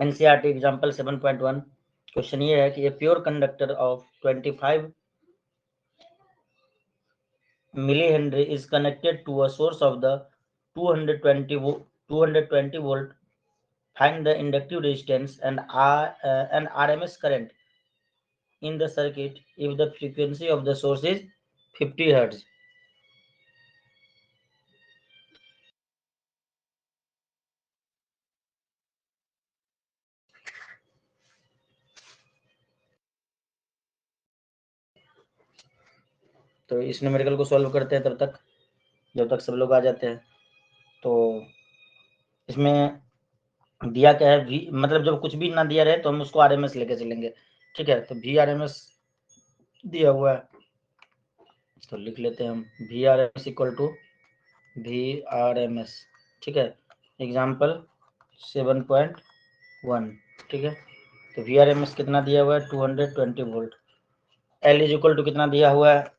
NCERT example 7.1 question ये है कि a pure conductor of 25 millihenry is connected to a source of the 220 volt. Find the inductive resistance and RMS current in the circuit if the frequency of the source is 50 Hz. तो इस numerical को solve करते हैं तब तक जब तक सब लोग आ जाते हैं। तो इसमें दिया क्या है, वी मतलब जब कुछ भी ना दिया रहे तो हम उसको आरएमएस लेके चलेंगे, ठीक है। तो वी आरएमएस दिया हुआ है तो लिख लेते हैं हम V RMS equal to V RMS, ठीक है। एग्जाम्पल 7.1, ठीक है। तो वी आरएमएस कितना दिया हुआ है 220 volt. L is equal to कितना दिया हुआ है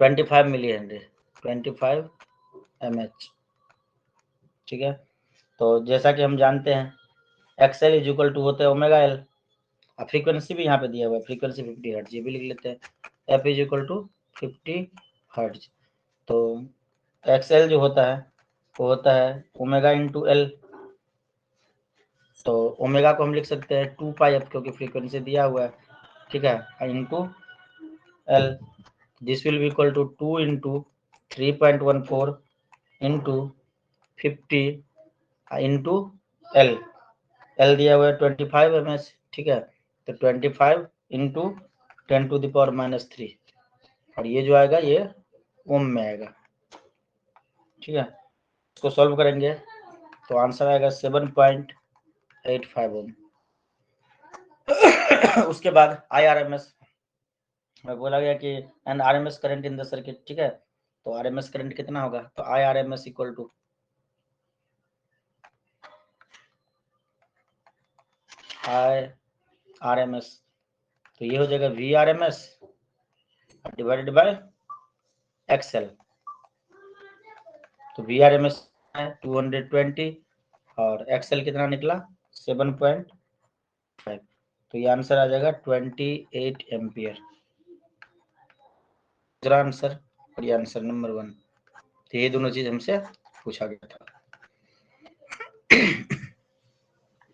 25 मिली हेनरी 25 mH, ठीक है। तो जैसा कि हम जानते हैं एक्सएल इज इक्वल टू होता है ओमेगा एल, फ्रीक्वेंसी भी यहाँ पे दिया हुआ है, फ्रीक्वेंसी 50 हर्ट्ज, ये भी लिख लेते हैं F is equal to 50 hertz. तो एक्सएल जो होता है वो होता है ओमेगा इंटू एल, तो ओमेगा को हम लिख सकते हैं 2 पाई एफ क्योंकि फ्रीक्वेंसी दिया हुआ है, ठीक है, into L. This will be equal to 2 into 3.14 into 50 into L. L दिया हुआ है 25 mH, ठीक है। तो 25 इंटू 10⁻³ और ये जो आएगा ये ओम में आएगा, ठीक है। इसको सॉल्व करेंगे तो आंसर आएगा 7.85 ओम। उसके बाद IRMS में बोला गया कि and RMS current in the circuit, ठीक है। तो RMS करंट कितना होगा, तो IRMS इक्वल टू IRMS, तो ये हो जाएगा VRMS डिवाइडेड बाय XL। तो VRMS है 220 और XL कितना निकला 7.5, तो ये आंसर आ जाएगा 28 एम्पियर। दूसरा आंसर और ये आंसर नंबर 1। तो ये दोनों चीज हमसे पूछा गया था।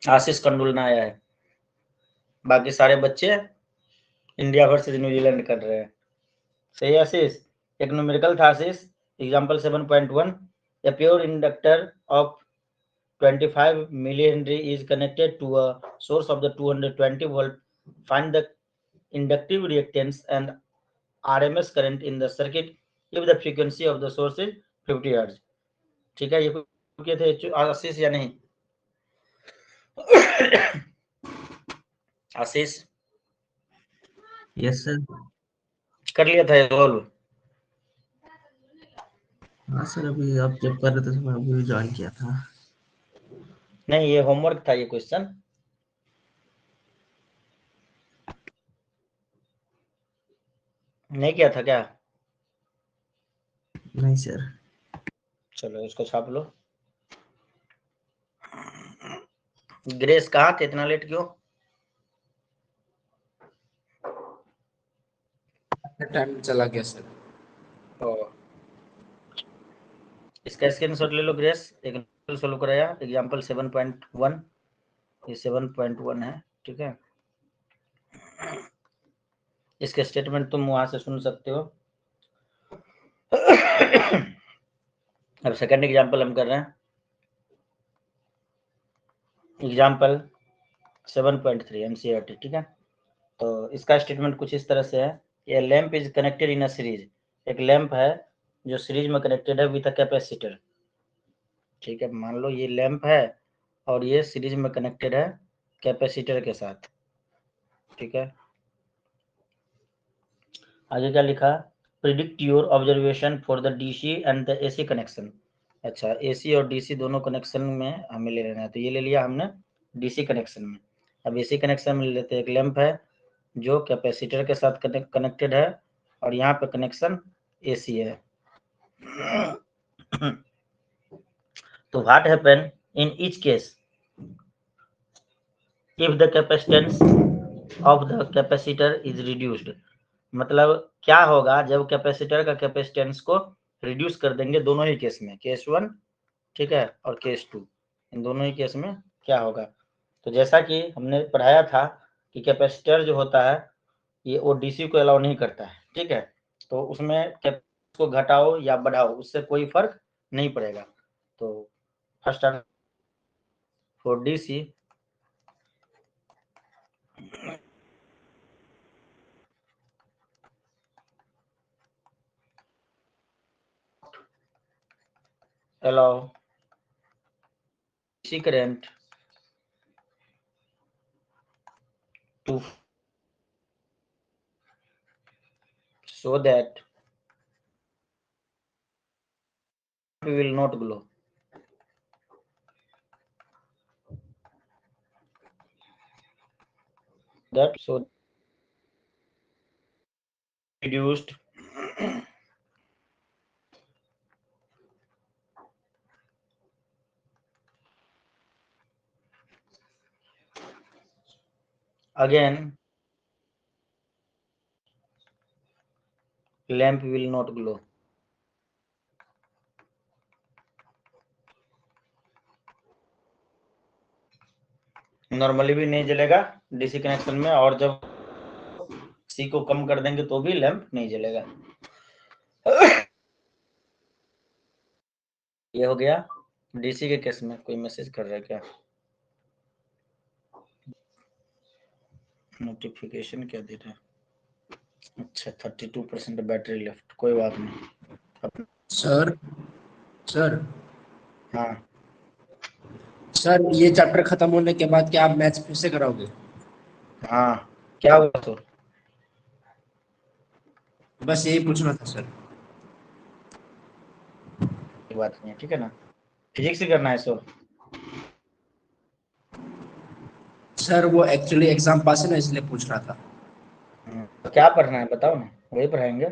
आशीष कंडुलना आया है, बाकी सारे बच्चे इंडिया वर्सेस न्यूजीलैंड कर रहे हैं। सही आशीष, एक न्यूमेरिकल था Ashish example 7.1 a pure inductor of 25 millihenry is connected to a source of the 220 volt. Find the inductive reactance and RMS current in the circuit if the frequency of the source is 50 Hz. ठीक है, ये किए थे आशीष या नहीं आशीष? Yes sir, कर लिया था सॉल्व? हाँ सर, अभी आप जब कर रहे थे मैं अभी ज्वाइन किया था। नहीं, ये होमवर्क था ये क्वेश्चन। नहीं किया था क्या? नहीं सर। चलो इसको छाप लो। ग्रेस कहाँ थे, इतना लेट क्यों? टाइम चला गया सर। इसका स्क्रीनशॉट ले लो ग्रेस, एक सोल्व कराया एग्जांपल 7.1, ये 7.1 है, ठीक है। इसके स्टेटमेंट तुम वहां से सुन सकते हो। अब सेकंड एग्जांपल हम कर रहे हैं, एग्जांपल 7.3 एनसीईआरटी, ठीक है। तो इसका स्टेटमेंट कुछ इस तरह से है, ये lamp is connected in a series, एक लैंप है जो सीरीज में कनेक्टेड है विद अ कैपेसिटर, ठीक है। मान लो ये लैंप है और ये सीरीज में कनेक्टेड है कैपेसिटर के साथ, ठीक है। आगे क्या लिखा, predict your observation for the DC and the AC connection. अच्छा, एसी और डीसी दोनों कनेक्शन में हमें ले लेना है, तो ये ले लिया हमने डीसी कनेक्शन में। अब एसी कनेक्शन में ले लेते हैं, एक लैंप है जो कैपेसिटर के साथ कनेक्टेड है और यहाँ पे कनेक्शन एसी है। तो what happen in each case, if the capacitance of the capacitor is reduced, मतलब क्या होगा जब कैपेसिटर का कैपेसिटेंस को रिड्यूस कर देंगे, दोनों ही केस में, केस 1 ठीक है और केस 2, इन दोनों ही केस में क्या होगा। तो जैसा कि हमने पढ़ाया था कि कैपेसिटर जो होता है ये वो डीसी को अलाउ नहीं करता है, ठीक है, तो उसमें कैपेसिटेंस को घटाओ या बढ़ाओ उससे कोई फर्क नहीं पड़ेगा। तो first answer for DC allow DC current to so that we will not glow. That so reduced again lamp will not glow. Normally भी नहीं जलेगा डीसी कनेक्शन में, और जब सी को कम कर देंगे तो भी लैंप नहीं जलेगा। ये हो गया डीसी के केस में। कोई मैसेज कर रहा है क्या? नोटिफिकेशन क्या दे रहा है? अच्छा 32% बैटरी लेफ्ट, कोई बात नहीं। सर सर हाँ सर ये चैप्टर खत्म होने के बाद क्या आप मैथ्स फिर से कराओगे? हाँ क्या हुआ तो? बस यही पूछना था सर। कोई बात नहीं है, ठीक है ना। फिजिक्स ही करना है सो। सर वो एक्चुअली एग्जाम पास है ना, इसलिए पूछ रहा था। तो क्या पढ़ना है बताओ ना, वही पढ़ाएंगे,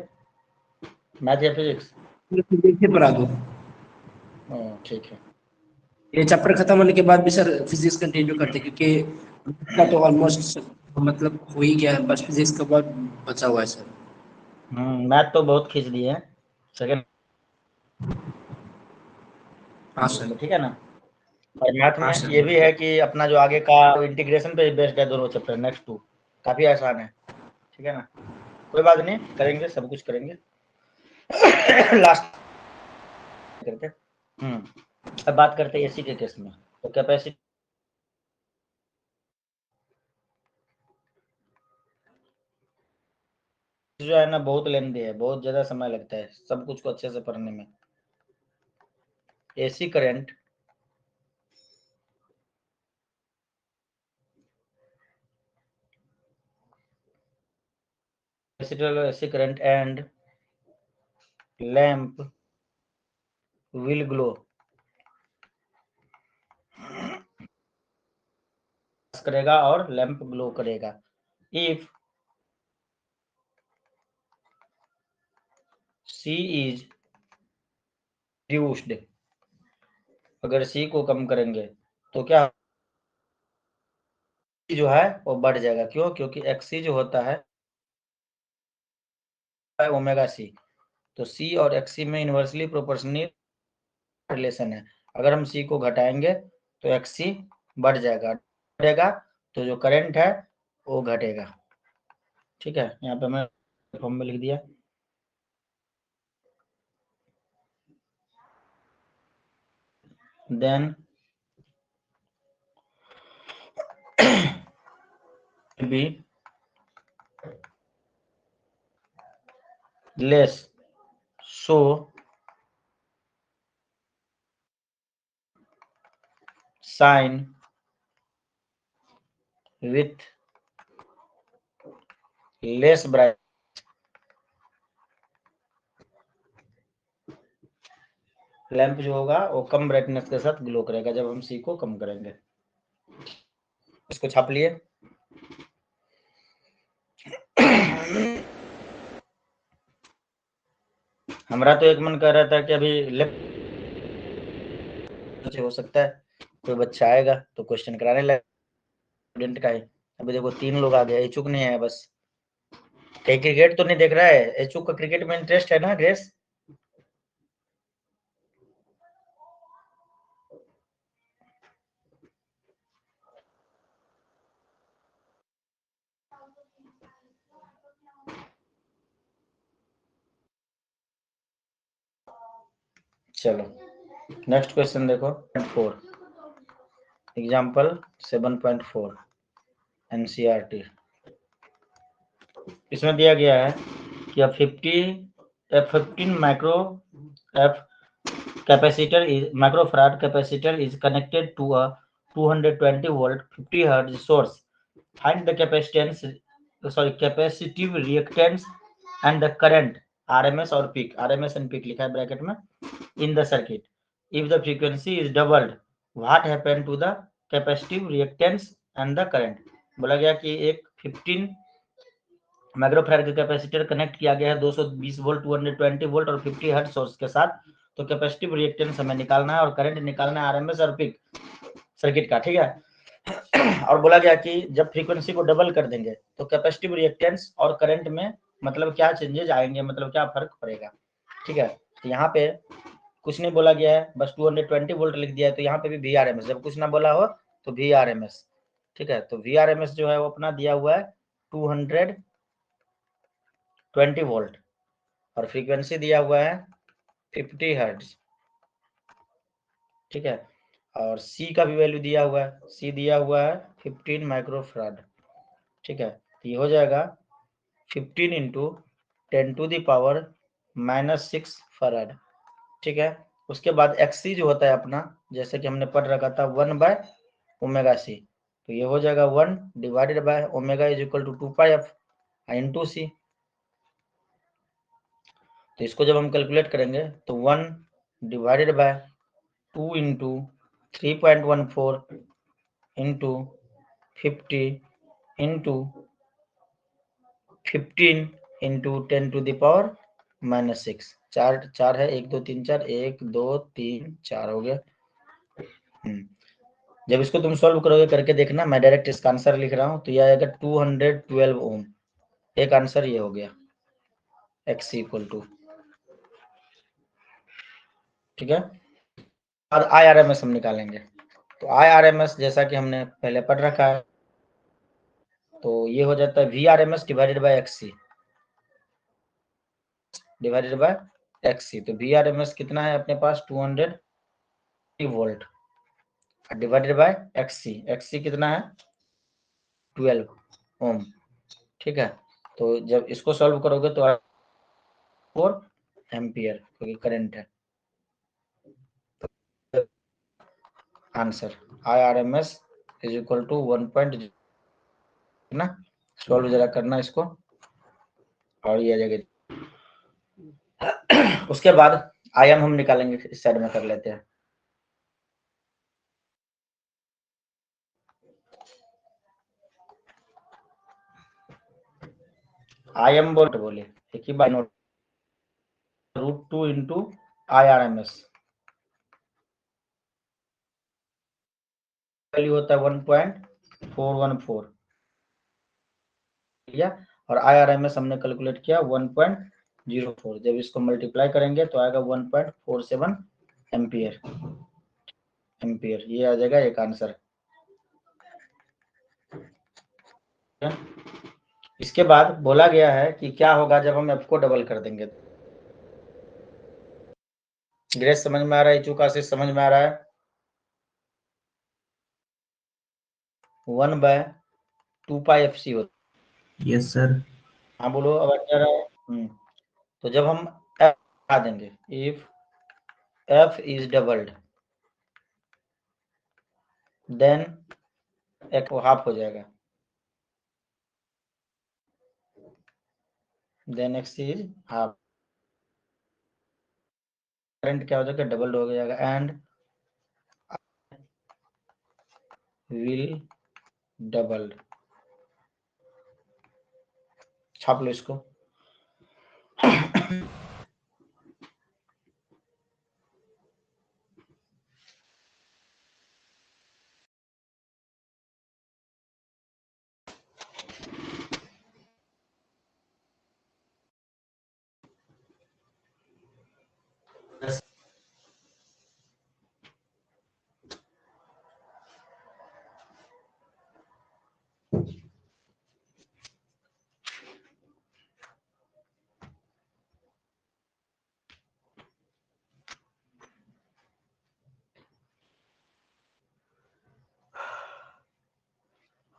मैथ या फिजिक्स। फिजिक्स ही पढ़ा दो। ठीक है। ये चैप्टर खत्म होने के बाद भी सर फिजिक्स कंटिन्यू करते, क्योंकि इसका तो ऑलमोस्ट मतलब हो ही गया है, बस फिजिक्स का बहुत बचा हुआ है सर। मैथ तो बहुत खींच दिए हैं सेकंड हाँ सर। ठीक है ना। और मैथ हाँ में सर। ये भी है कि अपना जो आगे का इंटीग्रेशन पे बेस्ड है दोनों चैप्टर, नेक्स्ट 2 काफी आसान है, ठीक है ना। कोई बात नहीं, करेंगे, सब कुछ करेंगे। लास्ट करके अब बात करते हैं एसी के केस में। तो कैपेसिटी जो है ना बहुत लेंदी है, बहुत ज्यादा समय लगता है सब कुछ को अच्छे से पढ़ने में। AC current AC current and lamp will glow करेगा और लैंप ग्लो करेगा इफ सी इज रिड्यूस्ड। अगर सी को कम करेंगे तो क्या जो है वो बढ़ जाएगा। क्यों? क्योंकि एक्सी जो होता है ओमेगा सी, तो सी और एक्सी में इनवर्सली प्रोपोर्शनल रिलेशन है। अगर हम सी को घटाएंगे तो एक्सी बढ़ जाएगा, बढ़ेगा तो जो करंट है वो घटेगा, ठीक है। यहाँ पे मैं फॉर्म में लिख दिया। Then be less so shine with less bright, lamp जो होगा वो कम ब्राइटनेस के साथ ग्लो करेगा जब हम सी को कम करेंगे। इसको छाप लिए। हमारा तो एक मन कर रहा था कि अभी लेफ्ट हो सकता है कोई बच्चा आएगा तो क्वेश्चन कराने लगे, स्टूडेंट का है। अभी देखो 3 लोग आ गए, इच्छुक नहीं है बस। कहीं क्रिकेट तो नहीं देख रहा है? इच्छुक का क्रिकेट में इंटरेस्ट है ना ग्रेस? चलो नेक्स्ट क्वेश्चन देखो 4 एग्जाम्पल 7.4 एनसीईआरटी। इसमें दिया गया है कि F15 micro capacitor is microfarad capacitor is connected to a 220 volt 50 hertz source. Find the capacitive reactance and the current RMS और peak, RMS and peak लिखा है ब्रैकेट में, in the circuit. If the frequency is doubled, what happened to the capacitive reactance and the current? बोला गया कि एक 15 microfarad का capacitor connect किया गया है 220 वोल्ट 220 वोल्ट और 50 हर्ट्ज सोर्स के साथ। तो कैपेसिटिव रिएक्टेंस हमें निकालना है और करंट निकालना है आरएमएस और पीक सर्किट का, ठीक है। और बोला गया कि जब फ्रीक्वेंसी को डबल कर देंगे तो कैपेसिटिव रिएक्टेंस और करंट में मतलब क्या चेंजेस आएंगे, मतलब क्या फर्क पड़ेगा, ठीक है। तो यहाँ पे कुछ नहीं बोला गया है, बस 220 वोल्ट लिख दिया है। तो यहाँ पे भी वीआरएमएस, जब कुछ ना बोला हो तो वीआरएमएस, ठीक है। तो वीआरएमएस जो है वो अपना दिया हुआ है 220 वोल्ट और फ्रीक्वेंसी दिया हुआ है 50 हर्ट्ज, ठीक है। और सी का भी वैल्यू दिया हुआ है, सी दिया हुआ है 15 माइक्रोफराड, ठीक है। तो ये हो जाएगा 15 इंटू 10⁻⁻6 फराड, ठीक है। उसके बाद एक्सी जो होता है अपना, जैसे कि हमने पढ़ रखा था 1/ओमेगा सी, तो ये हो जाएगा 1 divided by omega is equal to 2πf into C. तो इसको जब हम कैलकुलेट करेंगे तो 1 divided by 2 into 3.14 into 50 into 15 into 10⁻⁻6, चार है, 1 2 3 4, 1 2 3 4 हो गया। जब इसको तुम सॉल्व करोगे करके देखना, मैं डायरेक्ट इसका आंसर लिख रहा हूँ। तो यह आएगा 212 ओम, एक आंसर ये हो गया एक्स इक्वल टू, ठीक है। और IRMS हम निकालेंगे। तो IRMS जैसा कि हमने पहले पढ़ रखा है, तो ये हो जाता है VRMS divided by XC divided by XC। तो VRMS कितना है अपने पास 200 volt divided by XC, XC कितना है 12 ओम, ठीक है। तो जब इसको सॉल्व करोगे तो 4 एम्पियर क्योंकि करंट है। Answer IRMS is equal to 1.0 ना। सॉल्व जरा करना इसको और ये आ जाएगा। उसके बाद IM हम निकालेंगे, इस साइड में कर लेते हैं। IM बोले एक ही बार नोट, √2 इंटू IRMS वैल्यू होता है 1.414, ठीक है। और IRMS हमने कैलकुलेट किया 1.04। जब इसको मल्टीप्लाई करेंगे तो आएगा 1.47 एम्पियर, ये आ जाएगा एक आंसर। इसके बाद बोला गया है कि क्या होगा जब हम F को डबल कर देंगे। ग्रेस समझ में आ रहा है, इचू का समझ में आ रहा है? 1/2πfc होता है। Yes sir. हाँ बोलो अब क्या रहा है। तो जब हम F हटा देंगे, if F is doubled then एक हाफ हो जाएगा, then X is half, current क्या हो जाएगा डबल हो जाएगा एंड विल डबल्ड। छाप लो इसको।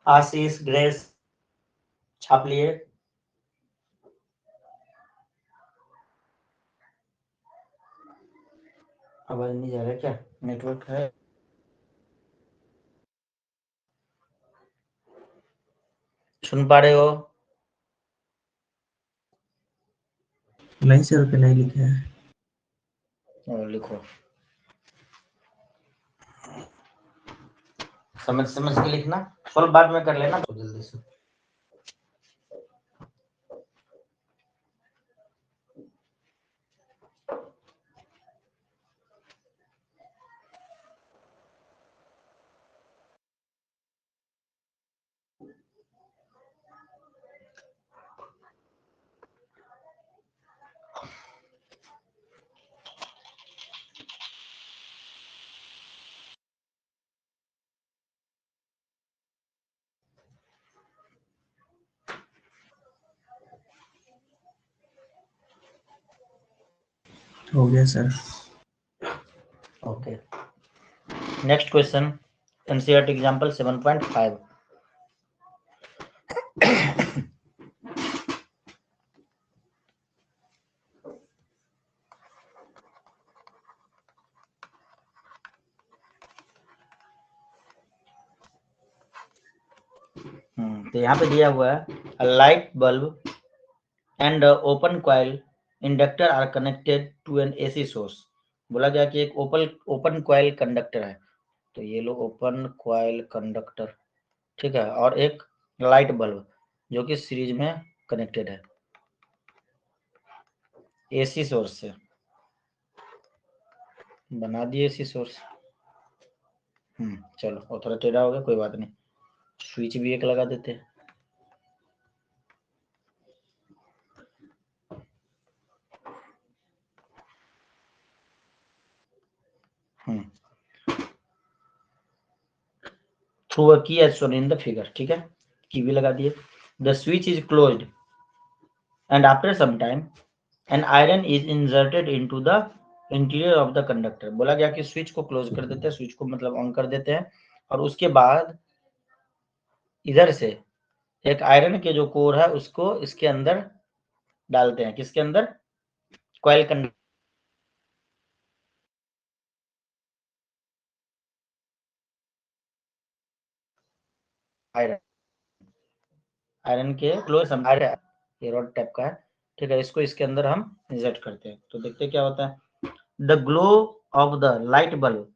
आशीष, ग्रेस छाप लिए। आवाज नहीं जा रहा क्या? नेटवर्क है? सुन पा रहे हो? नहीं सर पे नहीं लिखे हैं। और लिखो, समझ समझ के लिखना, सॉल्व बाद में कर लेना तो जल्दी से। हो गया sir. Okay, next question, NCERT example 7.5। तो यहाँ पे दिया हुआ है light bulb and open coil inductor are connected to an AC source. बोला गया कि एक ओपन कॉइल कंडक्टर है, तो ये लो ओपन कॉइल कंडक्टर, ठीक है, और एक लाइट बल्ब जो कि सीरीज में कनेक्टेड है एसी सोर्स से। बना दिए एसी सोर्स। चलो, और थोड़ा टेढ़ा हो गया, कोई बात नहीं, स्विच भी एक लगा देते हैं। Through a key as shown in the figure, ठीक है, की भी लगा दिए। The switch is closed and after some time an iron is inserted into the interior of the conductor. बोला गया कि स्विच को क्लोज कर देते हैं, स्विच को मतलब ऑन कर देते हैं, और उसके बाद इधर से एक आयरन के जो कोर है उसको इसके अंदर डालते हैं। किसके अंदर? कॉइल कंडक्टर आयरन, आयरन के क्लोज आयरन, ये रॉड टाइप का है, ठीक है, इसको इसके अंदर हम इंसर्ट करते हैं। तो देखते हैं क्या होता है। The glow of the light bulb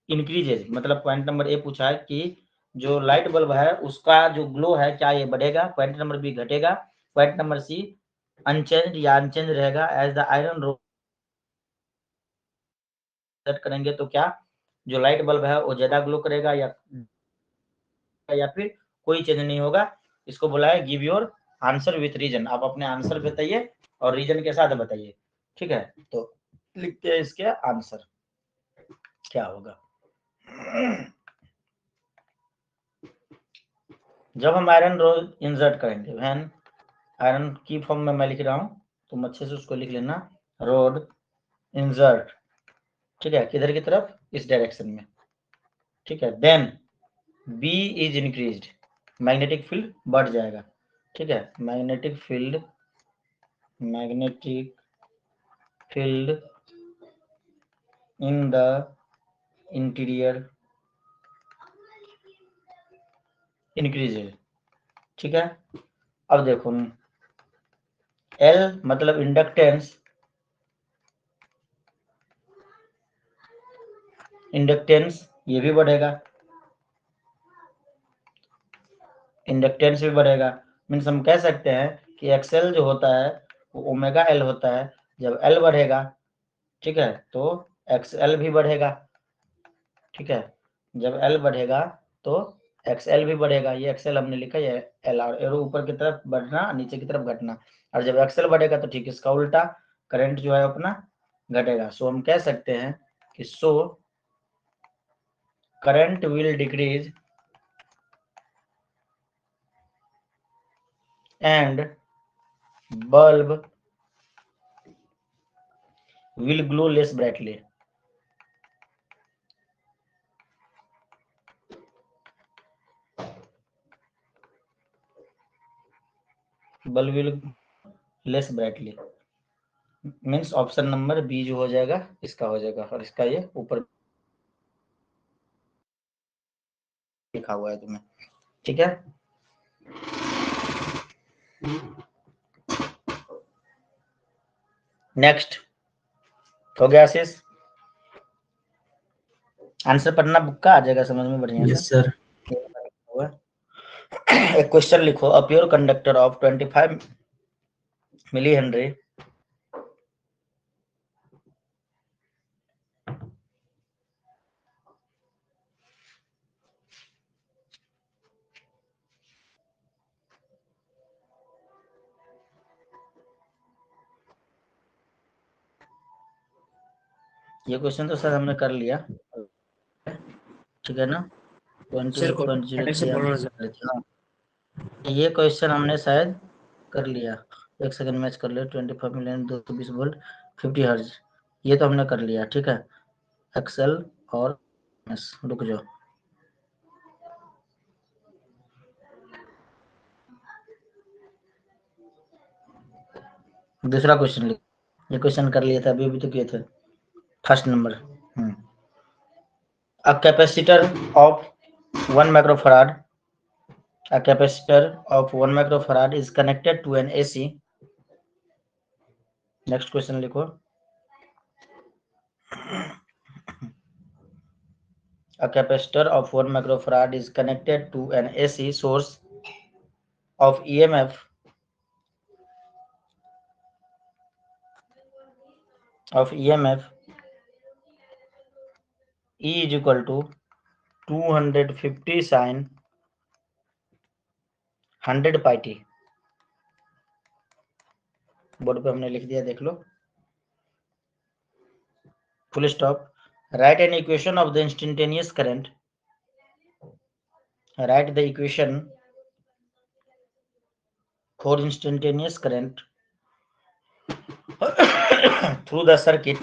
increases, मतलब पॉइंट नंबर ए पूछा है कि जो लाइट बल्ब है उसका जो ग्लो है क्या ये बढ़ेगा, पॉइंट नंबर बी घटेगा, पॉइंट नंबर सी अनचेंज या अनचेंज रहेगा। As the iron rod set करेंगे तो क्या जो लाइट बल्ब है वो ज्यादा ग्लो करेगा या फिर कोई चेंज नहीं होगा। इसको बोला है give your answer with reason. आप अपने आंसर बताइए और रीजन के साथ बताइए, ठीक है। तो लिखते हैं इसके आंसर क्या होगा। जब हम आयरन रोड इंसर्ट करेंगे, वैन आयरन की फॉर्म में मैं लिख रहा हूं, तुम अच्छे से उसको लिख लेना, रोड इंसर्ट, ठीक है, किधर की तरफ? इस डायरेक्शन में, ठीक है। Then B is increased, magnetic field बढ़ जाएगा, ठीक है, magnetic field in the interior increases, ठीक है। अब देखो, एल मतलब इंडक्टेंस, ये भी बढ़ेगा, इंडक्टेंस भी बढ़ेगा। मीन्स हम कह सकते हैं कि एक्सएल जो होता है वो ओमेगा एल होता है। जब एल बढ़ेगा, ठीक है, तो एक्सएल भी बढ़ेगा, ठीक है। जब एल बढ़ेगा तो एक्सएल भी बढ़ेगा। ये एक्सएल हमने लिखा, ये एल, और एरो ऊपर की तरफ बढ़ना, नीचे की तरफ घटना। और जब एक्सएल बढ़ेगा तो ठीक इसका उल्टा, करंट जो है अपना घटेगा। सो हम कह सकते हैं कि so current will decrease and bulb will glow less brightly। bulb will less brightly, means option number B जो हो जाएगा इसका हो जाएगा, और इसका ये ऊपर लिखा हुआ है तुम्हें, ठीक है। नेक्स्ट हो गया आशीष, आंसर पढ़ना बुक का आ जाएगा समझ में बढ़िया यस से। सर। एक क्वेश्चन लिखो, a pure conductor of 25 millihenry ये क्वेश्चन तो सर हमने कर लिया, ठीक है ना। सर को अटैक से बोलना सर। 20.3 ये क्वेश्चन हमने शायद कर लिया, एक सेकंड मैच कर लिया। 25 मिलियन 220 वोल्ट 50 हर्ज, ये तो हमने कर लिया, ठीक है। एक्सेल और रुक जाओ, दूसरा क्वेश्चन लिख, ये क्वेश्चन कर लिया था अभी भी तो किए थे, first number. A capacitor of 1 microfarad, a capacitor of 1 microfarad is connected to an AC. Next question लिखो, a capacitor of 1 microfarad is connected to an AC source of EMF E is equal to 250 sin 100 pi t। Board पे हमने लिख दिया, देख लो, full stop. Write an equation of the instantaneous current, write the equation for instantaneous current through the circuit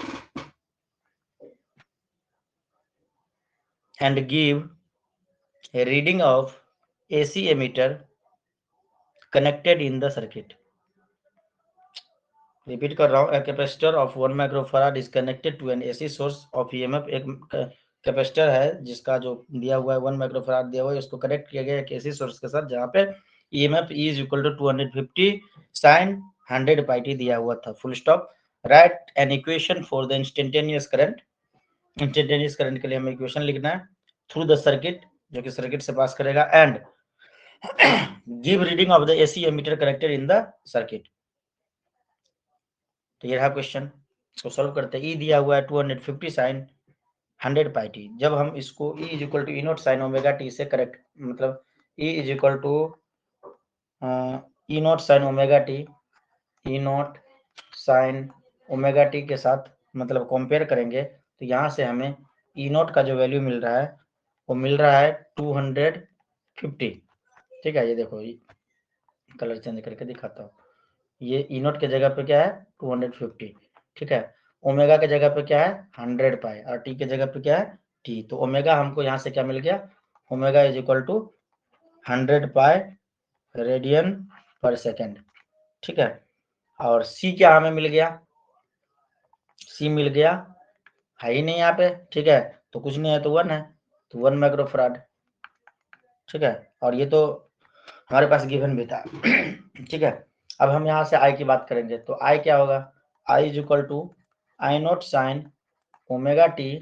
and give a reading of AC emitter connected in the circuit। Repeat कर रहा हूँ, a capacitor of 1 microfarad is connected to an AC source of EMF। एक capacitor है जिसका जो दिया हुआ है 1 माइक्रोफैराड दिया हुआ है, उसको कनेक्ट किया गया है एक AC सोर्स के साथ, जहाँ पे EMF E is equal to 250 sin 100 pi t दिया हुआ था, full stop. Write an equation for the instantaneous current, instantaneous current के लिए हमें इक्वेशन लिखना है, थ्रू द सर्किट, जो कि सर्किट से पास करेगा, and give reading of the AC ammeter connected in the circuit. तो ये रहा क्वेश्चन, इसको सॉल्व करते हैं। E दिया हुआ है 250 sin 100 पाई टी, जब हम इसको E is equal to E nought sine omega T से करेक्ट, मतलब E is equal to E nought sine omega T, E nought sine omega T के साथ मतलब कंपेयर करेंगे, तो यहाँ से हमें ई नॉट का जो वैल्यू मिल रहा है वो मिल रहा है 250, ठीक है। ये देखो, कलर चेंज करके दिखाता हूँ, ये ई नॉट के जगह पे क्या है 250, ठीक है। ओमेगा के जगह पे क्या है 100 पाई, और टी के जगह पे क्या है टी, तो ओमेगा हमको यहाँ से क्या मिल गया, omega is equal to 100 pi radian per second, ठीक है। और सी क्या हमें मिल गया, सी मिल गया, है ही नहीं यहाँ पे, ठीक है, तो कुछ नहीं है तो 1 है, तो 1 माइक्रोफैराड, ठीक है। और ये तो हमारे पास गिवन भी था, ठीक है। अब हम यहाँ से आई की बात करेंगे, तो आई क्या होगा, I is equal to I naught sine omega t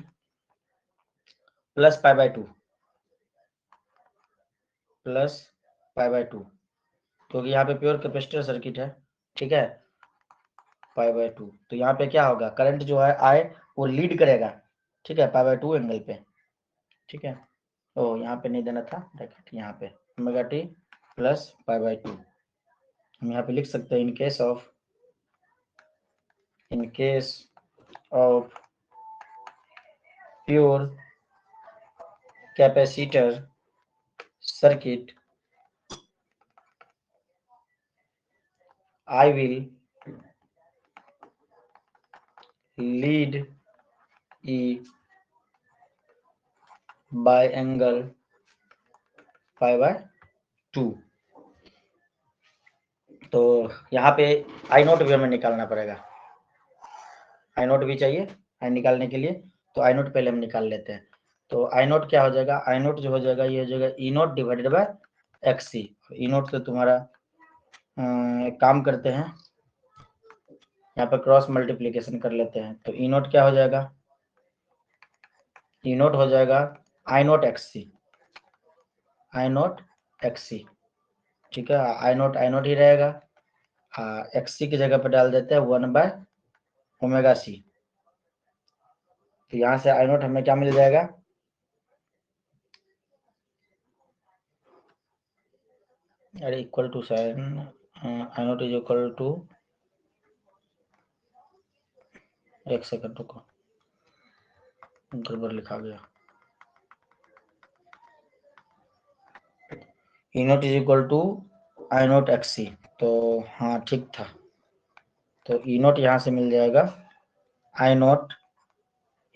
plus pi by 2, plus pi by 2, क्योंकि यहाँ पे प्योर कैपेसिटर सर्किट है, ठीक है, पाई बाय 2। तो यहाँ पे क्या होगा, करंट जो है आई वो लीड करेगा, ठीक है, पाई बाय 2 एंगल पे, ठीक है। ओ यहाँ पे नहीं देना था, ब्रैकेट यहाँ पे omega t plus pi by 2, हम यहाँ पे लिख सकते हैं, in case of pure capacitor circuit, I will lead E by angle pi by 2, तो यहाँ पे आई नोट भी हमें निकालना पड़ेगा, आई नोट भी चाहिए आई निकालने के लिए, तो आई नोट पहले हम निकाल लेते हैं। तो आई नोट क्या हो जाएगा, आई नोट जो हो जाएगा ये हो जाएगा E naught divided by X C. E naught तो तुम्हारा एक काम करते हैं, यहाँ पर क्रॉस मल्टीप्लीकेशन कर लेते हैं। तो ई नोट क्या हो जाएगा, ई नोट हो जाएगा I naught X C, I naught X सी, ठीक है। आई नोट ही रहेगा, एक्स सी की जगह पर डाल देते हैं 1/ओमेगा सी। तो यहाँ से आई नोट हमें क्या मिल जाएगा, अरे equal to sine I naught is equal to, एक सेकंड रुको गड़बड़ लिखा गया, E naught is equal to I naught X C. तो हाँ ठीक था, तो ई नोट यहाँ से मिल जाएगा I naught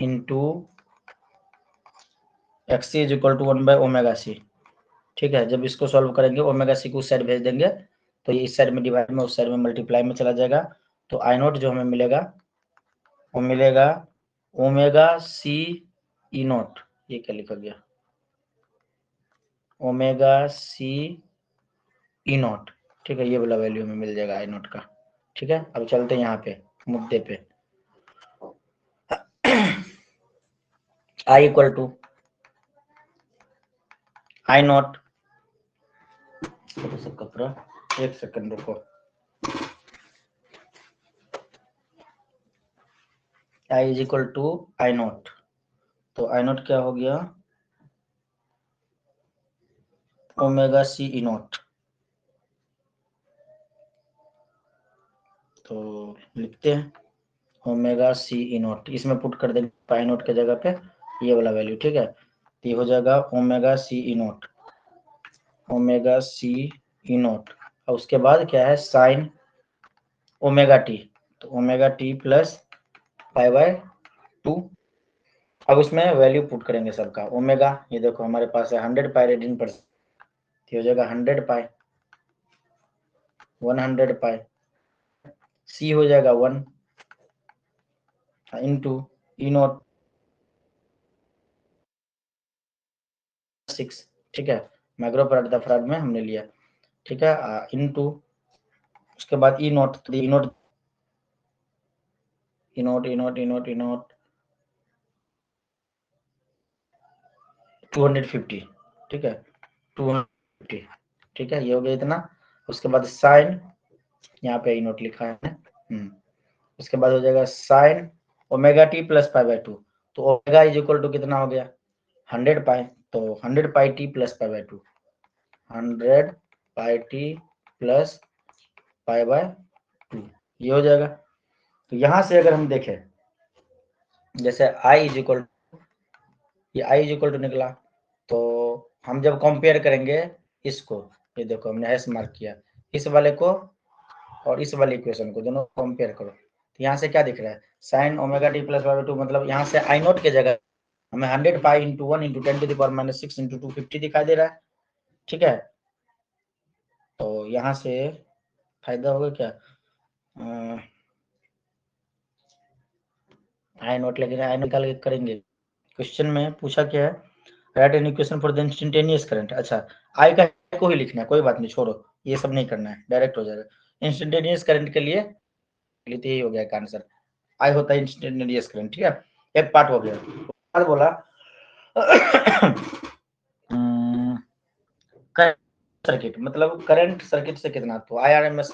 into X C is equal to 1/ओमेगा सी, ठीक है। जब इसको सॉल्व करेंगे ओमेगा सी को उस साइड भेज देंगे तो ये इस साइड में डिवाइड में उस साइड में मल्टीप्लाई में चला जाएगा। तो आई नोट जो हमें मिलेगा वो मिलेगा ओमेगा सी ई नोट, ये क्या लिखा गया, ओमेगा सी ई नोट, ठीक है। ये वाला वैल्यू हमें मिल जाएगा आई नोट का, ठीक है। अब चलते हैं यहाँ पे मुद्दे पे, I equal to I naught, कपड़ा एक सेकंड रुको, I is equal to I naught, तो आई नोट क्या हो गया ओमेगा सी ई नोट। तो लिखते हैं ओमेगा सी ई नोट, इसमें पुट कर देंगे पाई नोट के जगह पे ये वाला वैल्यू, ठीक है। तो ये हो जाएगा omega C E note, omega C E note, और उसके बाद क्या है साइन ओमेगा टी, तो omega t plus pi by 2। अब उसमें वैल्यू पुट करेंगे सबका, ओमेगा ये देखो हमारे पास है 100 पाई रेडियन पर, हो जाएगा 100 पाई 100 पाई, सी हो जाएगा 1 इंटू ई नोट 6, ठीक है। माइक्रो फराड दफराड में हमने लिया, ठीक है, इनटू उसके बाद ई नोट, तो ई नोट ई नोट ई नोट ई नोट ई नोट 250, ठीक है 250, ठीक है। ये हो गया इतना। उसके बाद साइन, यहाँ पे ई नोट लिखा है, उसके बाद हो जाएगा sign omega t plus pi by 2। तो ओमेगा इज इक्वल टू कितना हो गया 100 पाई, तो 100 pi T plus pi by 2, 100 pi T plus pi by 2, ये हो जाएगा। तो यहाँ से अगर हम देखें जैसे i इज इक्वल, ये i इज इक्वल टू निकला, तो हम जब कंपेयर करेंगे इसको, ये देखो हमने हैश मार्क किया, इस वाले को और इस वाले इक्वेशन को दोनों कंपेयर करो, तो यहाँ से क्या दिख रहा है sign omega t plus by 2, मतलब यहाँ से आई नोट के जगह हमें 100 pi into 1 into 10 to the power minus 6 into 250 दिखाई दे रहा है, ठीक है। तो यहाँ से फायदा होगा क्या, आई नोट, लेकिन आई निकाल के करेंगे। क्वेश्चन में पूछा क्या है, right an equation for the instantaneous current. अच्छा आई का को ही लिखना है, कोई बात नहीं छोड़ो, ये सब नहीं करना है, डायरेक्ट हो जाएगा। इंस्टेंटेनियस करंट के लिए तो यही हो गया का आंसर, आई होता है इंस्टेंटेनियस करंट, ठीक है। एक पार्ट हो गया। बाद बोला सर्किट, मतलब करंट सर्किट से कितना, तो IRMS,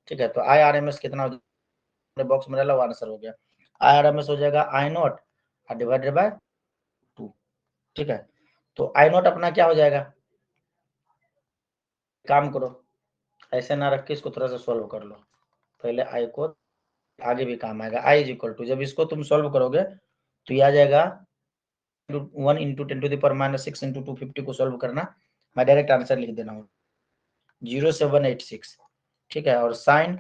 ठीक है। तो IRMS कितना बॉक्स में डाला, आंसर हो गया IRMS हो जाएगा आई नोट डिवाइडेड बाय 2, ठीक है। तो आई नोट अपना क्या हो जाएगा, काम करो ऐसे ना रख के इसको थोड़ा सा सॉल्व कर लो, पहले आई को, आगे भी काम आएगा। आई इज इक्वल टू, जब इसको तुम सॉल्व करोगे तो ये आ जाएगा 1 into 10 to the power minus 6 into 250 को सॉल्व करना, मैं डायरेक्ट आंसर लिख देना हूँ 0786, ठीक है। और sine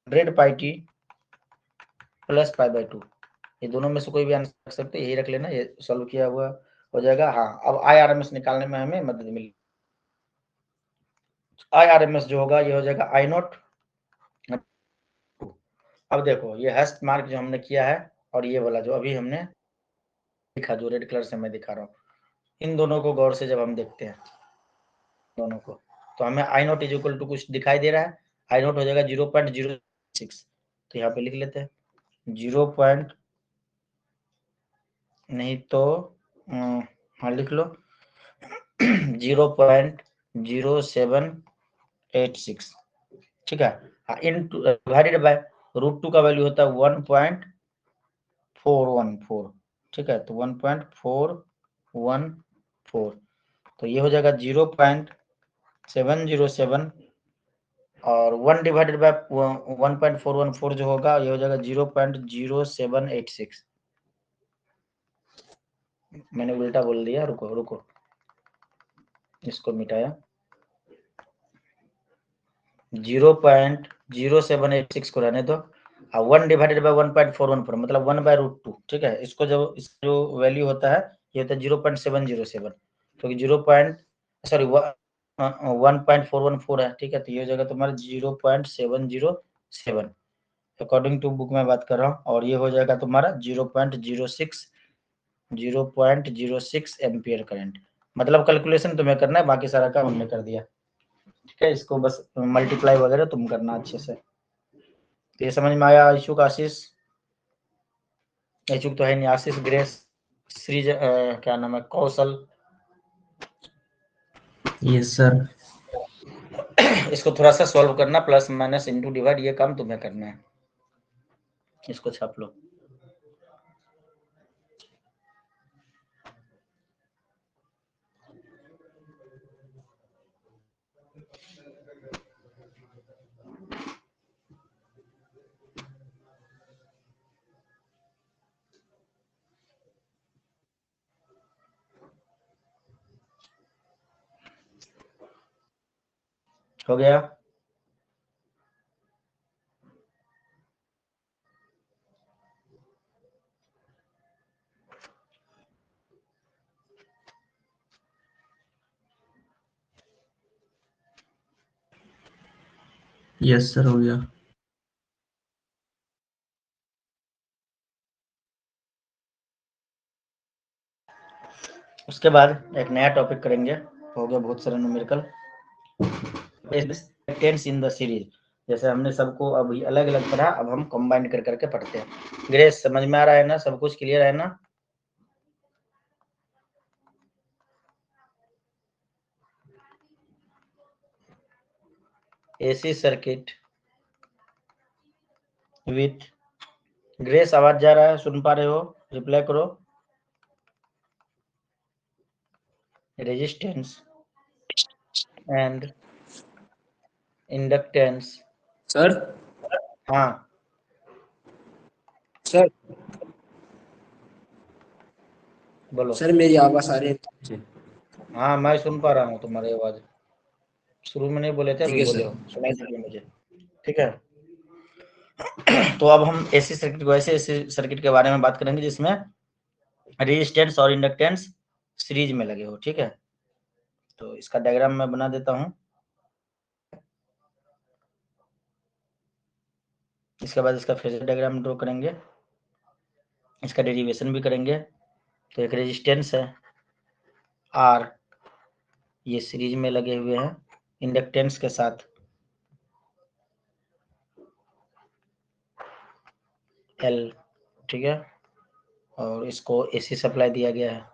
100 pi T plus pi by 2, ये दोनों में से कोई भी आंसर रख सकते, यही रख लेना, ये सॉल्व किया हुआ हो जाएगा। हाँ अब IRMS निकालने में हमें मदद मिली। IRMS जो होगा ये हो जाएगा I नॉट। अब देखो ये हैश मार्क जो हमने किया है और ये वाला जो अभी हमने लिखा, जो रेड कलर से मैं दिखा रहा हूँ, इन दोनों को गौर से जब हम देखते हैं दोनों को, तो हमें I nought is equal to कुछ दिखाई दे रहा है। I नॉट हो जाएगा 0.06, तो यहाँ पे लिख लेते हैं 0. नहीं तो हाँ लिख लो 0.0786, ठीक है। इनटू डिवाइडेड बाय √2 का वैल्यू होता है 1.414, ठीक है। तो 1.414, तो ये हो जाएगा 0.707 और 1 डिवाइडेड बाय 1.414 जो होगा ये हो जाएगा 0.0786। मैंने उल्टा बोल दिया, रुको रुको, इसको मिटाया। 0.0786 को रहने दो, 1 डिवाइडेड बाय 1.414 मतलब 1/√2, ठीक है। इसको जो वैल्यू होता है ये होता है 0.707, क्योंकि 1.414 है, ठीक है। तो ये हो जाएगा तुम्हारा 0.707 अकॉर्डिंग टू बुक में बात कर रहा हूँ, और ये हो जाएगा तुम्हारा 0.06 एम्पियर करंट। मतलब कैलकुलेशन तुम्हें करना है, बाकी सारा काम हमने कर दिया, ठीक है। इसको बस मल्टीप्लाई वगैरह तुम करना अच्छे से। तो ये समझ में आया इशुक? आशीष, इशुक तो है नहीं, आशीष, ग्रेस, श्रीज, क्या नाम है, कौशल। Yes sir. इसको थोड़ा सा सॉल्व करना, प्लस माइनस इंटू डिवाइड, ये काम तुम्हें करना है। इसको छाप लो। हो गया? यस सर हो गया। उसके बाद एक नया टॉपिक करेंगे, हो गया बहुत सारा numerical tens in the series. जैसे हमने सबको अभी अलग अलग पढ़ा, अब हम कंबाइन कर करके पढ़ते हैं। ग्रेस समझ में आ रहा है ना? सब कुछ क्लियर है ना? AC सर्किट विथ, ग्रेस आवाज जा रहा है, सुन पा रहे हो? रिप्लाई करो। Resistance and inductance. सर हाँ सर बोलो। सर मेरी आवाज आ रही है? हाँ मैं सुन पा रहा हूँ तुम्हारी आवाज, शुरू में नहीं बोले थे, ठीक अभी है बोले सर। हो, सुनाई दिया मुझे, ठीक है। तो अब हम AC सर्किट को, ऐसे AC सर्किट के बारे में बात करेंगे जिसमें रेजिस्टेंस और इंडक्टेंस सीरीज में लगे हो, ठीक है। तो इसका डायग्राम मैं बना देता हूँ। इसके बाद इसका फेजर डायग्राम ड्रॉ करेंगे, इसका डेरिवेशन भी करेंगे। तो एक रेजिस्टेंस है R, ये सीरीज में लगे हुए हैं इंडक्टेंस के साथ L, ठीक है। और इसको AC सप्लाई दिया गया है।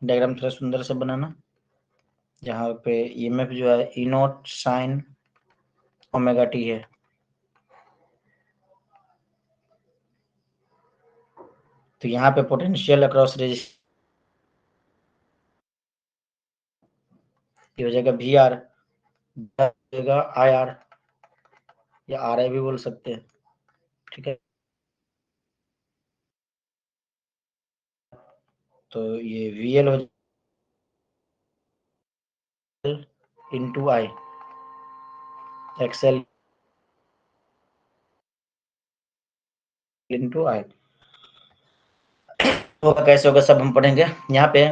डायग्राम थोड़ा सुंदर से बनाना, जहाँ पे EMF जो है E not sine omega T है। तो यहाँ पे पोटेंशियल अक्रॉस रेजिस्टेंस हो जाएगा VR, हो जाएगा IR या RI भी बोल सकते हैं, ठीक है। तो ये VL हो जाएगा into I, XL into I। होगा कैसे होगा सब हम पढ़ेंगे। यहाँ पे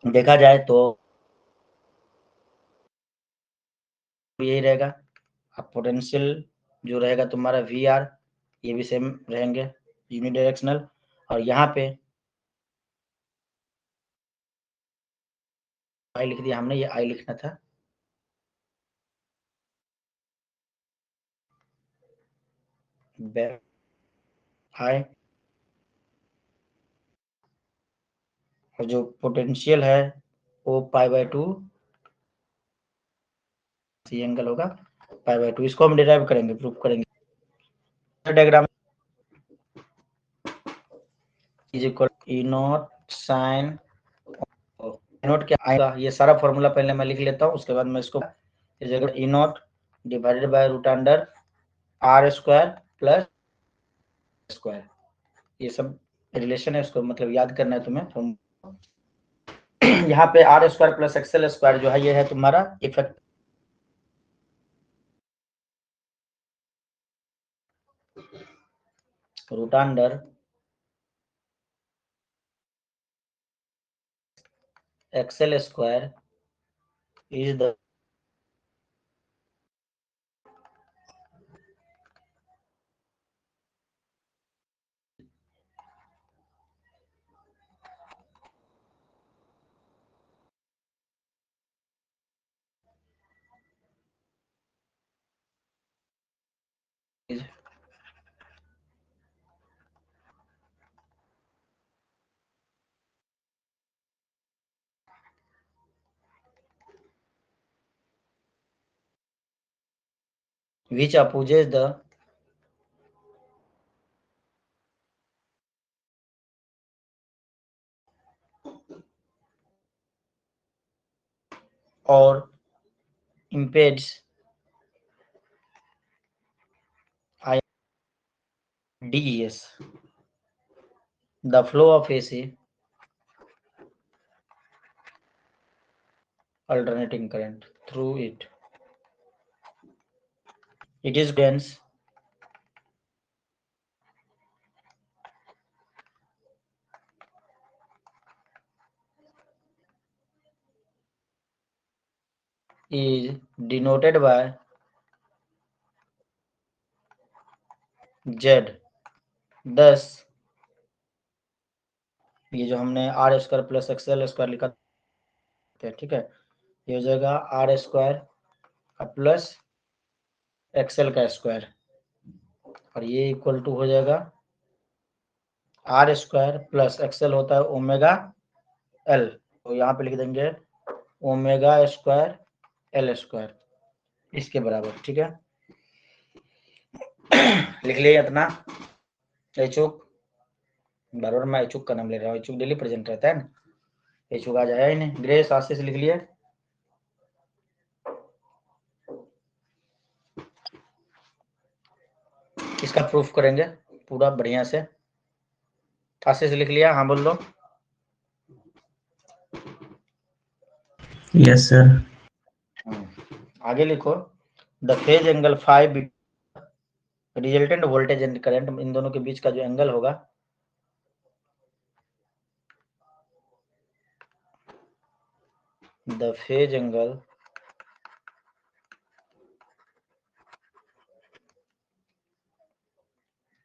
देखा जाए तो यही रहेगा। अब पोटेंशियल जो रहेगा तुम्हारा वी आर, ये भी सेम रहेंगे यूनिडायरेक्शनल। और यहाँ पे आई लिख दिया हमने, ये आई लिखना था। आई, और जो पोटेंशियल है वो π/2 सी एंगल होगा π/2। इसको हम डिराइव करेंगे, प्रूफ करेंगे। Diagram is equal E nought sine note क्या आएगा, ये सारा फॉर्मूला पहले मैं लिख लेता हूँ, उसके बाद मैं इसको E naught divided by root under R square plus square, ये सब रिलेशन है, उसको मतलब याद करना है तुम्हें। यहाँ पे R square plus XL square जो है ये है तुम्हारा effect root under XL square is the which opposes the or impedes DES, the flow of AC alternating current through it. It is dense is denoted by Z। thus ये जो हमने R square plus XL square लिखा है, ठीक है, ये हो जाएगा आर स्क्वायर प्लस एक्सएल का स्क्वायर, और ये इक्वल टू हो जाएगा आर स्क्वायर प्लस एक्सएल होता है ओमेगा एल, तो यहाँ पे लिख देंगे ओमेगा स्क्वायर एल स्क्वायर, इसके बराबर, ठीक है। लिख लिया इतना। एचुक, बार बार मैं एचुक का नाम ले रहा हूँ, एचुक डेली प्रेजेंट रहता है ना, एचुक आज आया ही नहीं। ग्रेस आशीष लिख लिए। इसका प्रूफ करेंगे पूरा बढ़िया से। आशीष लिख लिया, हाँ बोल दो। Yes sir. आगे लिखो the phase angle five resultant voltage and current, इन दोनों के बीच का जो एंगल होगा द फेज एंगल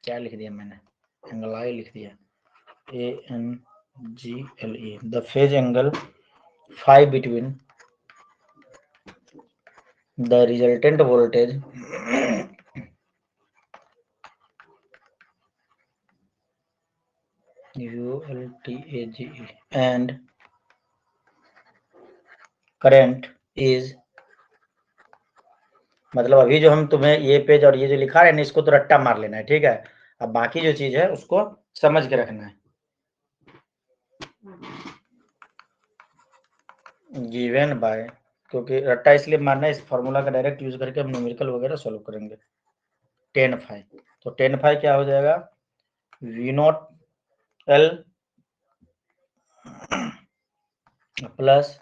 क्या लिख दिया मैंने, एंगल आई लिख दिया, ANGLE, the phase angle five between the resultant voltage VOLTAGE and current is, मतलब अभी जो हम तुम्हें ये पेज और ये जो लिखा है ना, इसको तो रट्टा मार लेना है, ठीक है। अब बाकी जो चीज है उसको समझ के रखना है। गिवन बाय, क्योंकि रट्टा इसलिए मारना है, इस फॉर्मूला का डायरेक्ट यूज करके हम न्यूमेरिकल वगैरह सॉल्व करेंगे। tan phi, तो tan phi क्या हो जाएगा, V nought L plus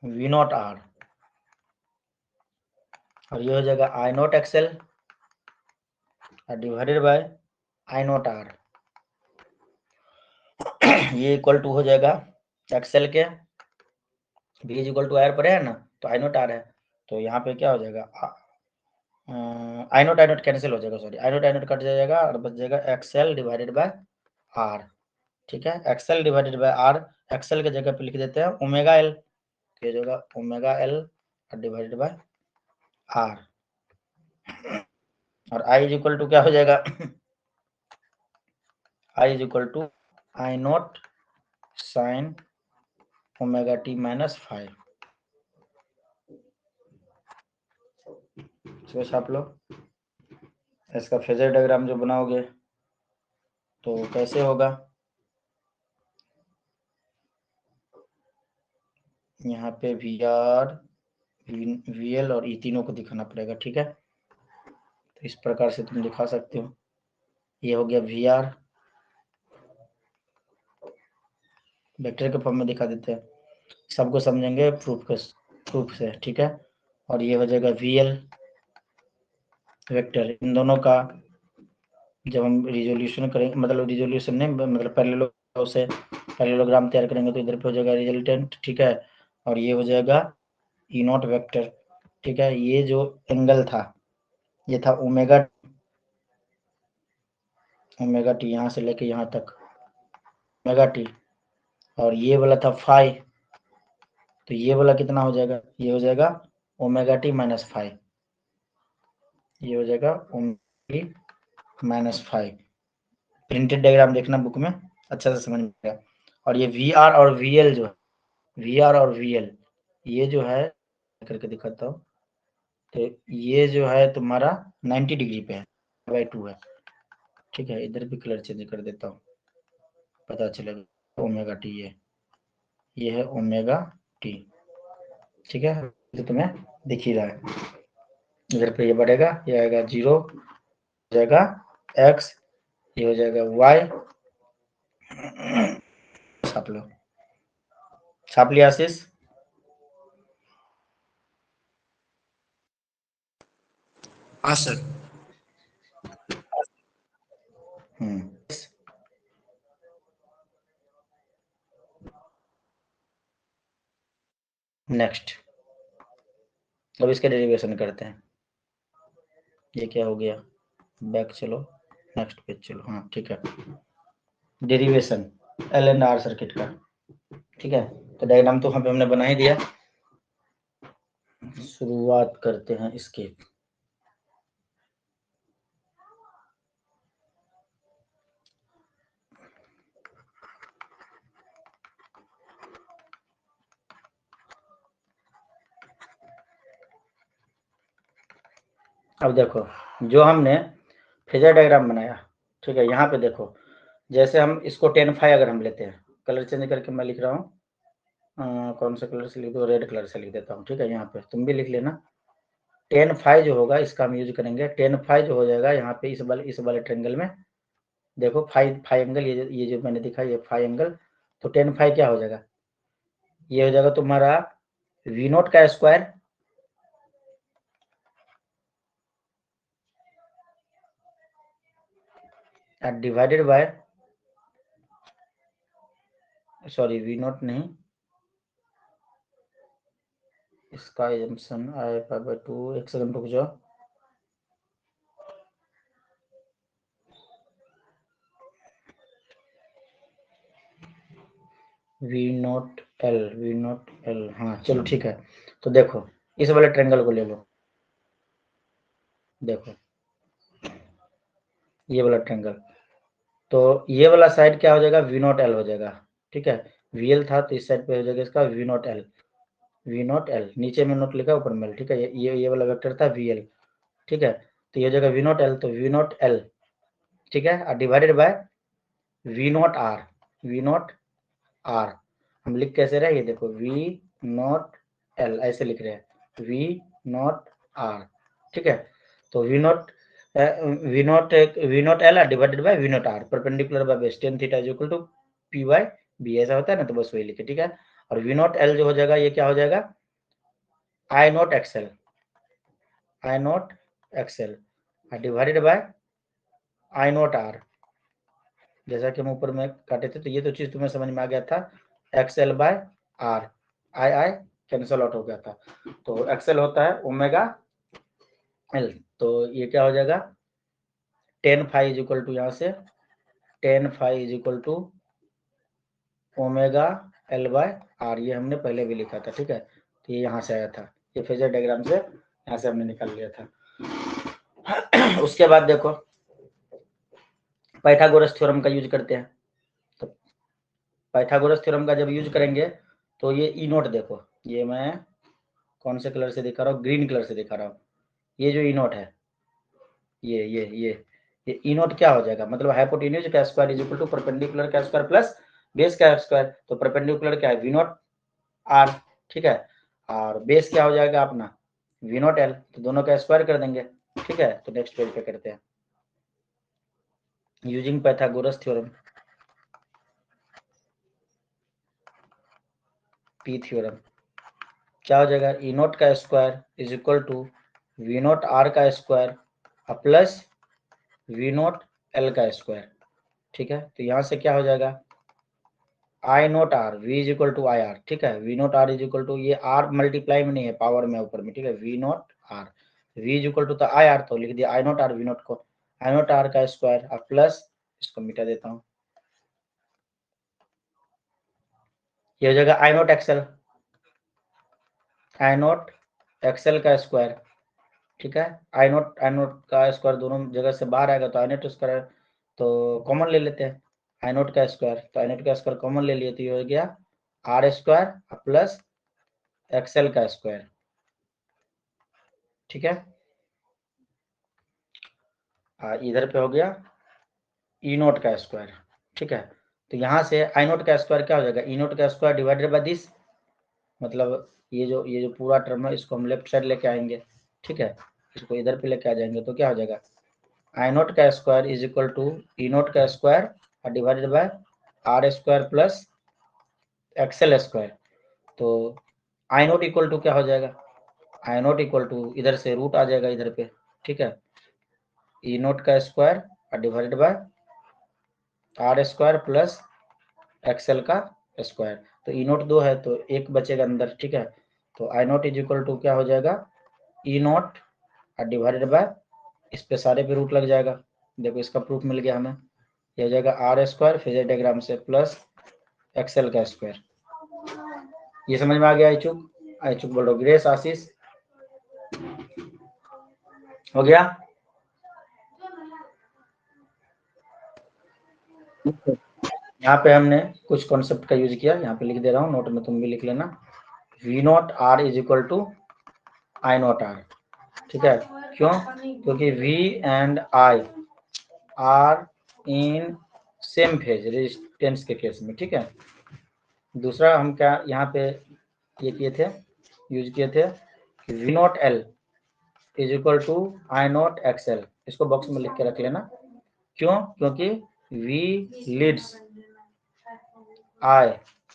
V nought R, और ये हो जाएगा I nought XL divided by I nought R, ये इक्वल टू हो जाएगा XL के, V is equal to R पर है ना, तो I नॉट R है, तो यहाँ पे क्या हो जाएगा, आई नोट कैंसिल हो जाएगा, सॉरी आई नोट कट जाएगा और बच जाएगा एक्सएल डिवाइडेड बाय आर। ठीक है, XL divided by R, XL के जगह पे लिख देते हैं ओमेगा एल, तो ये होगा omega L divided by R, और आई इज इक्वल टू क्या हो जाएगा, I is equal to I naught sine omega t minus 5। इसको छाप लो। इसका फेजर डायग्राम जो बनाओगे तो कैसे होगा, यहाँ पे वी आर वी एल और ई तीनों को दिखाना पड़ेगा। ठीक है, तो इस प्रकार से तुम दिखा सकते हो। ये हो गया वी आर, वेक्टर के फॉर्म में दिखा देते हैं, सबको समझेंगे प्रूफ से। ठीक है, और ये हो जाएगा वी एल वेक्टर। इन दोनों का जब हम रिजोल्यूशन करेंगे, मतलब रिजोल्यूशन नहीं, मतलब पैरेललोग्राम तैयार करेंगे तो इधर पे हो जाएगा रिजल्टेंट। ठीक है, और ये हो जाएगा ई नॉट वेक्टर। ठीक है, ये जो एंगल था ये था ओमेगा टी, यहाँ से लेके यहाँ तक ओमेगा टी, और ये वाला था फाई, तो ये वाला कितना हो जाएगा, ये हो जाएगा ओमेगा टी माइनस 5, ये हो जाएगा omega t minus 5। Printed diagram देखना बुक में, अच्छा से समझ में आएगा। और ये वी आर और वी एल जो है, वी आर और वी एल ये जो है करके दिखाता हूँ, तो ये जो है तुम्हारा 90 डिग्री पे है, बाई 2 है। ठीक है, इधर भी कलर चेंज कर देता हूँ, पता चलेगा ओमेगा टी, ये है ओमेगा टी। ठीक है, तो तुम्हें दिख ही रहा है। इधर पे ये बढ़ेगा, ये आएगा 0, हो जाएगा x, ये हो जाएगा y। छाप लो, छाप लिया आशीष? हाँ सर। नेक्स्ट, अब इसके डेरिवेशन करते हैं। ये क्या हो गया, बैक चलो, नेक्स्ट पेज चलो। हाँ ठीक है, derivation L and R circuit का। ठीक है, तो डायग्राम तो हमने बना ही दिया, शुरुआत करते हैं इसकी। अब देखो, जो हमने फेजर डायग्राम बनाया, ठीक है, यहाँ पे देखो, जैसे हम इसको 10 अगर हम लेते हैं, कलर चेंज करके मैं लिख रहा हूँ, कौन सा कलर से लिख दो, रेड कलर से लिख देता हूँ। ठीक है, यहाँ पे तुम भी लिख लेना। 10 जो होगा इसका हम यूज करेंगे। 10 जो हो जाएगा यहाँ पे इस वाले ट्रेंगल में, देखो फाइव एंगल, ये जो मैंने दिखा, ये 5 एंगल, तो 10 क्या हो जाएगा, ये हो जाएगा तुम्हारा वी नोट का square divided by, sorry V nought नहीं, इसका एजम्पशन आई पाई बाय 2, एक सेकंड रुक जाओ, वी नोट एल, हाँ चलो ठीक है। तो देखो इस वाले ट्रेंगल को ले लो, देखो ये वाला ट्रेंगल, तो ये वाला साइड क्या हो जाएगा, वी नोट एल हो जाएगा। ठीक है, वी एल था तो इस साइड पे हो जाएगा इसका वी नोट एल, नीचे में नोट लिखा ऊपर में एल। ठीक है, ये वाला वेक्टर था वी एल। ठीक है, तो ये हो जाएगा वी नोट एल, तो वी नोट एल, ठीक है, divided by V note R. हम लिख कैसे रहे, ये देखो वी नोट एल ऐसे लिख रहे हैं, वी नोट आर। ठीक है, तो V note L divided by V note R, perpendicular by base, tan theta is equal to P by B, ऐसा होता है ना, तो बस वही लिखे। ठीक है, और वी नोट एल जो हो जाएगा ये क्या हो जाएगा, I naught XL divided by I naught R, जैसा कि हम ऊपर में काटे थे। तो ये तो चीज तुम्हें समझ में आ गया था, XL by R, I cancel out हो गया था। तो एक्सएल होता है ओमेगा एल, तो ये क्या हो जाएगा, tan phi is equal to, यहाँ से tan phi is equal to omega L by R, ये हमने पहले भी लिखा था, ठीक है। तो ये यहाँ से आया था, ये फेजर डायग्राम से यहाँ से हमने निकाल लिया था। उसके बाद देखो पाइथागोरस थ्योरम का यूज करते हैं। तो पाइथागोरस थ्योरम का जब यूज करेंगे तो ये ई नोट देखो, ये मैं कौन से कलर से दिखा रहा हूँ, ग्रीन कलर से दिखा रहा हूँ। ये जो ई नोट है, ये ई नोट क्या हो जाएगा, मतलब हाइपोटेन्यूज का square is equal to perpendicular का स्क्वायर प्लस बेस का स्क्वायर। तो परपेंडिकुलर क्या है, वी नोट आर, ठीक है, और बेस क्या हो जाएगा अपना वी नोट एल, तो दोनों का स्क्वायर कर देंगे, ठीक है। तो नेक्स्ट पेज पे करते हैं, using Pythagoras theorem, P theorem, क्या हो जाएगा, ई नोट का square is equal to V note R का square plus V note L का स्क्वायर, ठीक है। तो यहाँ से क्या हो जाएगा, I naught R V is equal to I R, ठीक है। V note R is equal to, ये आर मल्टीप्लाई में नहीं है, पावर में ऊपर में, ठीक है। V note R, V is equal to तो आई आर, तो लिख दिया आई नोट आर वी नोट को, आई नोट आर का स्क्वायर और प्लस, इसको मिटा देता हूँ, ये हो जाएगा I naught XL, I naught XL का स्क्वायर, ठीक है। आई नोट का स्क्वायर दोनों जगह से बाहर आएगा, तो आई नोट स्क्वायर तो कॉमन ले लेते हैं, आई नोट का स्क्वायर, तो आई नोट का स्क्वायर कॉमन ले लिए, तो ये हो गया आर स्क्वायर प्लस एक्सएल का स्क्वायर, ठीक है। इधर पे हो गया ई नोट का स्क्वायर, ठीक है। तो यहाँ से आई नोट का स्क्वायर क्या हो जाएगा, ई नोट का स्क्वायर डिवाइडेड बाय दिस, मतलब ये जो पूरा टर्म है इसको हम लेफ्ट साइड लेके आएंगे, ठीक है। इसको इधर पे लेके आ जाएंगे तो क्या हो जाएगा, आई नोट का square is equal to E note का स्क्वायर और divided by R square plus XL square. तो आई नोट इक्वल टू क्या हो जाएगा, आई नोट इक्वल टू इधर से रूट आ जाएगा इधर पे, ठीक है, ई नोट का स्क्वायर और divided by R square plus XL का स्क्वायर। तो ई नोट 2 है तो एक बचेगा अंदर, ठीक है। तो I naught is equal to क्या हो जाएगा, ई नोट और डिवाइडेड बाय, इस पे सारे पे रूट लग जाएगा, देखो इसका प्रूफ मिल गया हमें, ये हो जाएगा आर स्क्वायर फेजर डायग्राम से प्लस एक्सएल का स्क्वायर। ये समझ में आ गया, आइचुक बोलो, ग्रेस आशीष हो गया। यहाँ पे हमने कुछ कॉन्सेप्ट का यूज किया, यहाँ पे लिख दे रहा हूँ, नोट में तुम भी लिख लेना, V nought R is equal to I nought R, ठीक है। क्यों, क्योंकि V and I are in same phase resistance के केस में, ठीक है। दूसरा हम क्या यहाँ पे ये किए थे, यूज किए थे, V nought L is equal to I nought XL, इसको बॉक्स में लिख के रख लेना। क्यों, क्योंकि V leads I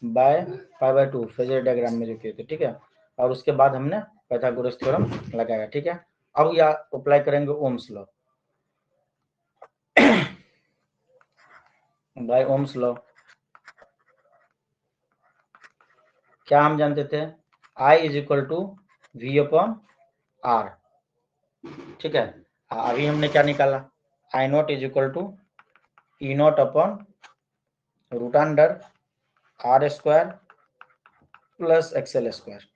by pi by 2 phasor diagram में जो किए थे, ठीक है। और उसके बाद हमने पाइथागोरस थ्योरम लगाया, ठीक है। अब या अप्लाई करेंगे Ohm's law, by Ohm's law क्या हम जानते थे, I is equal to V upon R, ठीक है। अभी हमने क्या निकाला, I naught is equal to E naught upon root under R square plus XL square.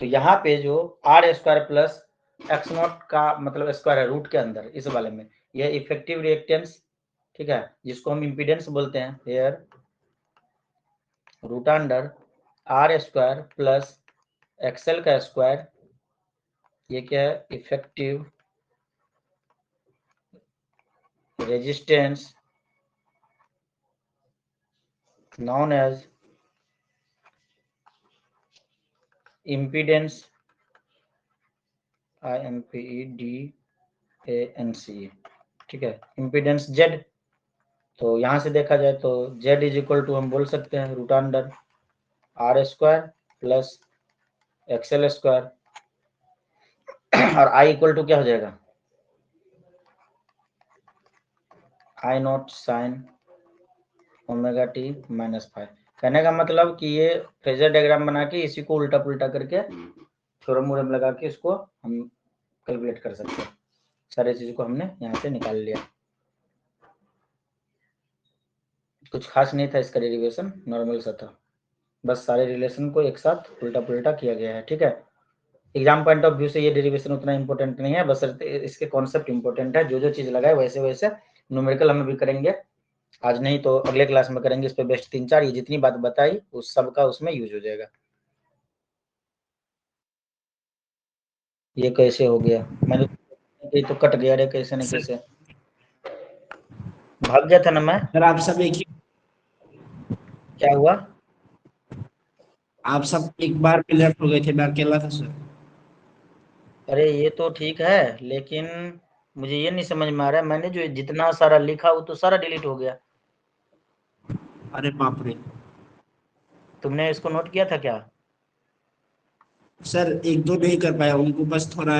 तो यहाँ पे जो R square plus X naught का मतलब स्क्वायर है रूट के अंदर, इस वाले में यह इफेक्टिव रिएक्टेंस, ठीक है, जिसको हम इम्पीडेंस बोलते हैं, here root under R square plus XL का स्क्वायर, ये क्या है, effective resistance known as impedance, IMPEDANCE, ठीक है, इम्पीडेंस Z। तो यहाँ से देखा जाए तो Z इज इक्वल टू हम बोल सकते हैं root under R square plus XL square, और I इक्वल टू क्या हो जाएगा, I naught sine omega t minus five. कहने का मतलब कि ये फेजर डायग्राम बना के इसी को उल्टा पुल्टा करके थ्योरम वोरम लगा के इसको हम कैलकुलेट कर सकते हैं। सारी चीज़ को हमने यहाँ से निकाल लिया। कुछ खास नहीं था इसका डेरिवेशन, नॉर्मल सा था, बस सारे रिलेशन को एक साथ उल्टा पुल्टा किया गया है। ठीक है, एग्जाम पॉइंट ऑफ व्यू से ये डेरिवेशन उतना इंपॉर्टेंट नहीं है, बस इसके कॉन्सेप्ट इंपॉर्टेंट है। जो जो चीज़ लगाए वैसे वैसे न्यूमेरिकल हम भी करेंगे, आज नहीं तो अगले क्लास में करेंगे। इस पे बेस्ट 3-4 ये जितनी बात बताई उस सब का उसमें यूज हो जाएगा। ये कैसे हो गया, मैंने ये तो कट गया रे, कैसे न कैसे भाग गया था ना मैं। सर आप सब एक ही, क्या हुआ? आप सब एक बार में लेफ्ट हो गए थे, मैं अकेला था सर। अरे ये तो ठीक है, लेकिन मुझे ये नहीं समझ में आ रहा है, मैंने जो जितना सारा लिखा वो तो सारा डिलीट हो गया। अरे बाप रे। तुमने इसको नोट किया था क्या? सर एक दो नहीं कर पाया, उनको बस थोड़ा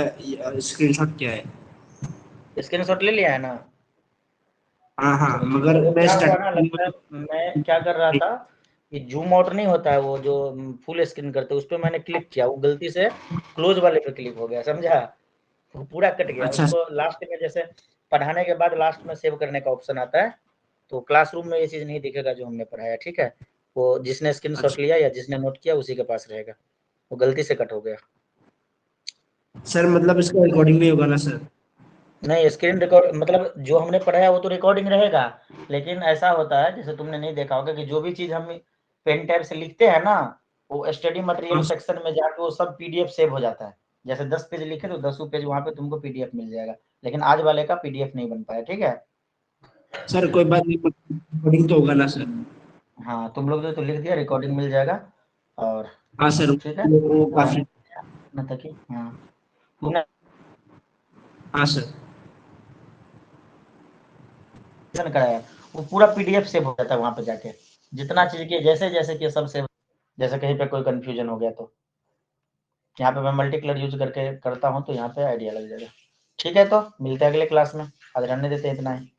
स्क्रीनशॉट किया है। स्क्रीनशॉट ले लिया है ना? हाँ हाँ, चलो ठीक है। मगर वो मैं क्या हुआ ना, लगता है स्टार्टिंग मैं क्या कर रहा था कि जूम आउट नहीं होता है वो जो फुल स्क्रीन करते हैं, उस पर मैंने क्लिक किया, वो गलती से क्लोज वाले पे क्लिक हो गया, समझा? वो पूरा कट गया। अच्छा उसको लास्ट में जैसे पढ़ाने के बाद लास्ट में सेव करने का ऑप्शन आता है, तो क्लासरूम में ये चीज़ नहीं दिखेगा जो हमने पढ़ाया। ठीक है, वो जिसने स्क्रीनशॉट अच्छा लिया या जिसने नोट किया उसी के पास रहेगा। वो गलती से कट हो गया। सर, मतलब इसका रिकॉर्डिंग नहीं होगा ना सर? नहीं, स्क्रीन रिकॉर्ड मतलब जो हमने पढ़ाया वो तो रिकॉर्डिंग रहेगा, लेकिन ऐसा होता है जैसे तुमने नहीं देखा होगा कि जो भी चीज़ हम पेन टैब से लिखते हैं ना, वो स्टडी मटेरियल हाँ सेक्शन में जाके वो सब पीडीएफ सेव हो जाता है। जैसे 10 पेज लिखे तो 10 पेज वहाँ पे तुमको पीडीएफ मिल जाएगा, लेकिन आज वाले का पीडीएफ नहीं बन पाया। ठीक है, सर, कोई बात नहीं, रिकॉर्डिंग तो होगा ना सर? हाँ तुम लोग ने तो लिख दिया, रिकॉर्डिंग मिल जाएगा। और हाँ सर, ठीक है, वो मैंने काफी। ना था कि हाँ तुमने हाँ सर। revision कराया, वो पूरा पीडीएफ सेव हो जाता है वहाँ पे जाके, जितना चीज़ किए जैसे जैसे किए सब सेव। जैसे कहीं पे कोई कंफ्यूजन हो गया तो यहाँ पे मैं मल्टी कलर यूज करके करता हूँ, तो यहाँ पे आइडिया लग जाएगा। ठीक है, तो मिलते हैं अगले क्लास में, आज रहने देते हैं इतना ही।